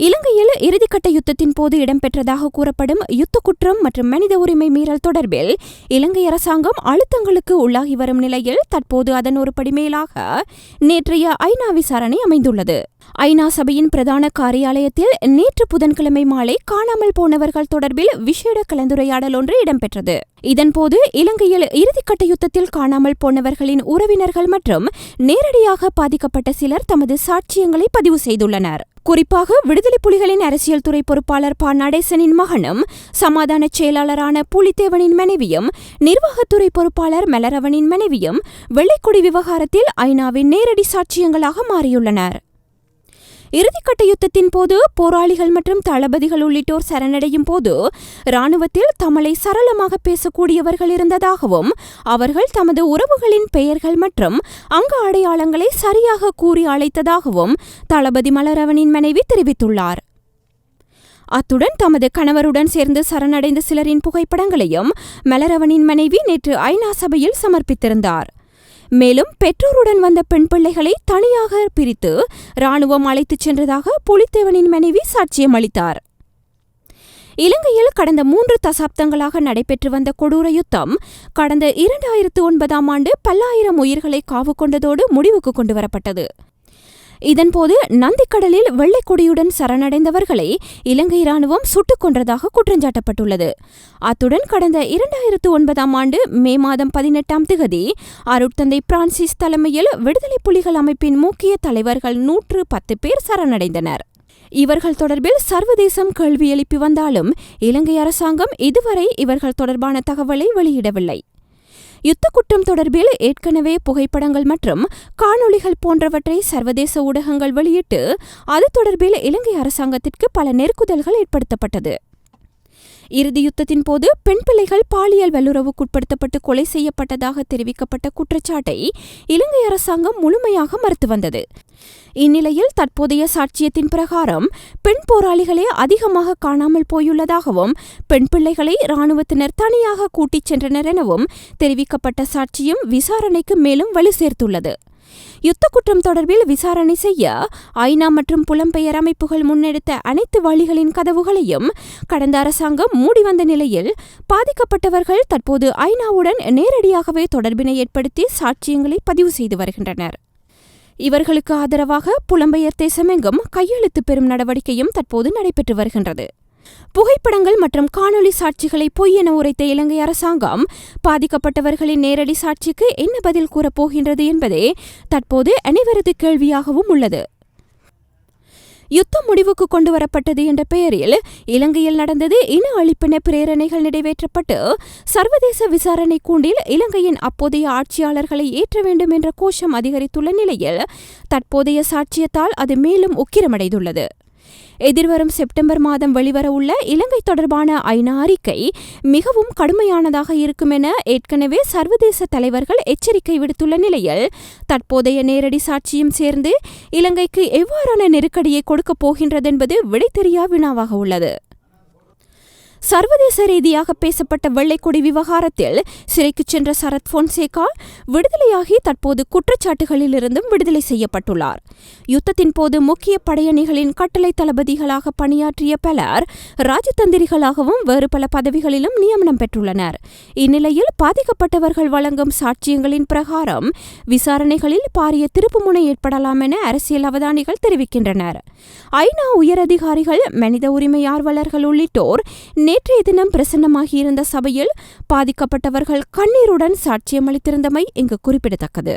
இலங்கையில் இறுதிக்கட்ட யுத்தத்தின் போது இடம்பெற்றதாக கூறப்படும் யுத்த குற்றம் மற்றும் மனித உரிமை மீறல் தொடர்பில் இலங்கை அரசாங்கம் அழுத்தங்களுக்கு உள்ளாகி வரும் நிலையில் தற்போது அதன் ஒரு படி மேலாக நேற்றைய ஐநா விசாரணை அமைந்துள்ளது. ஐநா சபையின் பிரதான காரியாலயத்தில் நேற்று புதன்கிழமை மாலை காணாமல் போனவர்கள் தொடர்பில் விசேட கலந்துரையாடல் ஒன்று இடம்பெற்றது. இதன்போது இலங்கையில் இறுதிக்கட்ட யுத்தத்தில் காணாமல் போனவர்களின் உறவினர்கள் மற்றும் நேரடியாக பாதிக்கப்பட்ட சிலர் தமது சாட்சியங்களை பதிவு செய்துள்ளனர். குறிப்பாக விடுதலை புலிகளின் அரசியல் துறை பொறுப்பாளர் ப. நடேசனின் மகனும் சமாதான செயலாளரான புலித்தேவனின் மனைவியும் நிர்வாகத்துறை பொறுப்பாளர் மலரவனின் மனைவியும் வெள்ளைக்கொடி விவகாரத்தில் ஐநாவின் நேரடி சாட்சியங்களாக மாறியுள்ளனர். இறுதிக்கட்ட யுத்தத்தின் போது போராளிகள் மற்றும் தளபதிகள் உள்ளிட்டோர் சரணடையும் போது இராணுவத்தில் தம்மை சரளமாக பேசக்கூடியவர்கள் இருந்ததாகவும் அவர்கள் தமது உறவுகளின் பெயர்கள் மற்றும் அங்க அடையாளங்களை சரியாக கூறி அழைத்ததாகவும் தளபதி மலரவனின் மனைவி தெரிவித்துள்ளார். அத்துடன் தமது கணவருடன் சேர்ந்து சரணடைந்த சிலரின் புகைப்படங்களையும் மலரவனின் மனைவி நேற்று ஐநா சபையில் சமர்ப்பித்திருந்தார். மேலும் பெற்றோருடன் வந்த பெண் பிள்ளைகளை தனியாக பிரித்து இராணுவம் அழைத்துச் சென்றதாக புலித்தேவனின் மனைவி சாட்சியம் அளித்தார். இலங்கையில் கடந்த 3 தசாப்தங்களாக நடைபெற்று வந்த கொடூர யுத்தம் கடந்த 2009 ஆண்டு பல்லாயிரம் உயிர்களை காவு கொண்டதோடு முடிவுக்கு கொண்டுவரப்பட்டது. இதன்போது நந்திக்கடலில் வெள்ளைக்கொடியுடன் சரணடைந்தவர்களை இலங்கை இராணுவம் சுட்டுக் கொன்றதாக குற்றஞ்சாட்டப்பட்டுள்ளது. அத்துடன் கடந்த 2009 ஆண்டு மே மாதம் 18 அருட்தந்தை பிரான்சிஸ் தலைமையில் விடுதலை புலிகள் அமைப்பின் முக்கிய தலைவர்கள் 110 பேர் சரணடைந்தனர். இவர்கள் தொடர்பில் சர்வதேசம் கேள்வி எழுப்பி வந்தாலும் இலங்கை அரசாங்கம் இதுவரை இவர்கள் தொடர்பான தகவலை வெளியிடவில்லை. யுத்த குற்றம் தொடர்பில் ஏற்கனவே புகைப்படங்கள் மற்றும் காணொளிகள் போன்றவற்றை சர்வதேச ஊடகங்கள் வெளியிட்டு அது தொடர்பில் இலங்கை அரசாங்கத்திற்கு பல நெருக்குதல்கள் ஏற்படுத்தப்பட்டது. இறுதி யுத்தத்தின் போது பெண் பிள்ளைகள் பாலியல் வல்லுறவுக்குட்படுத்தப்பட்டு கொலை செய்யப்பட்டதாக தெரிவிக்கப்பட்ட குற்றச்சாட்டை இலங்கை அரசாங்கம் முழுமையாக மறுத்து வந்தது. இந்நிலையில் தற்போதைய சாட்சியத்தின் பிரகாரம் பெண் போராளிகளே அதிகமாக காணாமல் போயுள்ளதாகவும் பெண் பிள்ளைகளை இராணுவத்தினர் தனியாக கூட்டிச் சென்றனர் எனவும் தெரிவிக்கப்பட்ட சாட்சியம் விசாரணைக்கு மேலும் வலு சேர்த்துள்ளது. யுத்த குற்றம் தொடர்பில் விசாரணை செய்ய ஐநா மற்றும் புலம்பெயர் அமைப்புகள் முன்னெடுத்த அனைத்து வழிகளின் கதவுகளையும் கடந்த அரசாங்கம் மூடி வந்த நிலையில் பாதிக்கப்பட்டவர்கள் தற்போது ஐநாவுடன் நேரடியாகவே தொடர்பினை ஏற்படுத்தி சாட்சியங்களை பதிவு செய்து வருகின்றனர். இவர்களுக்கு ஆதரவாக புலம்பெயர் தேசமெங்கும் கையெழுத்து பெறும் நடவடிக்கையும் தற்போது நடைபெற்று வருகின்றது. புகைப்படங்கள் மற்றும் காணொலி சாட்சிகளை பொய் என உரைத்த இலங்கை அரசாங்கம் பாதிக்கப்பட்டவர்களின் நேரடி சாட்சிக்கு என்ன பதில் கூறப்போகின்றது என்பதே தற்போது அனைவரது கேள்வியாகவும் உள்ளது. யுத்தம் முடிவுக்கு கொண்டுவரப்பட்டது என்ற பெயரில் இலங்கையில் நடந்தது இன அழிப்பென பிரேரணைகள் நிறைவேற்றப்பட்டு சர்வதேச விசாரணை கூண்டில் இலங்கையின் அப்போதைய ஆட்சியாளர்களை ஏற்ற வேண்டும் என்ற கோஷம் அதிகரித்துள்ள நிலையில் தற்போதைய சாட்சியத்தால் அது மேலும் உக்கிரமடைந்துள்ளது. எதிர்வரும் செப்டம்பர் மாதம் வெளிவரவுள்ள இலங்கை தொடர்பான ஐநா அறிக்கை மிகவும் கடுமையானதாக இருக்கும் என ஏற்கனவே சர்வதேச தலைவர்கள் எச்சரிக்கை விடுத்துள்ள நிலையில் தற்போதைய நேரடி சாட்சியும் சேர்ந்து இலங்கைக்கு எவ்வாறான நெருக்கடியை கொடுக்கப் போகின்றதென்பது விடை தெரியா வினாவாக உள்ளது. சர்வதேச ரீதியாக பேசப்பட்ட வெள்ளைக்கொடி விவகாரத்தில் சிறைக்கு சென்ற சரத் பொன்சேகா விடுதலையாகி தற்போது குற்றச்சாட்டுகளிலிருந்தும் விடுதலை செய்யப்பட்டுள்ளார். யுத்தத்தின் போது முக்கிய படையணிகளின் கட்டளை தளபதிகளாக பணியாற்றிய பலர் ராஜதந்திரிகளாகவும் வேறு பல பதவிகளிலும் நியமனம் பெற்றுள்ளனர். இந்நிலையில் பாதிக்கப்பட்டவர்கள் வழங்கும் சாட்சியங்களின் பிரகாரம் விசாரணைகளில் பாரிய திருப்புமுனை ஏற்படலாம் என அரசியல் அவதானிகள் தெரிவிக்கின்றனர். ஐநா உயரதிகாரிகள், மனித உரிமை ஆர்வலர்கள் உள்ளிட்டோர் நேற்றைய தினம் பிரசன்னமாகியிருந்த சபையில் பாதிக்கப்பட்டவர்கள் கண்ணீருடன் சாட்சியமளித்திருந்தமை இங்கு குறிப்பிடத்தக்கது.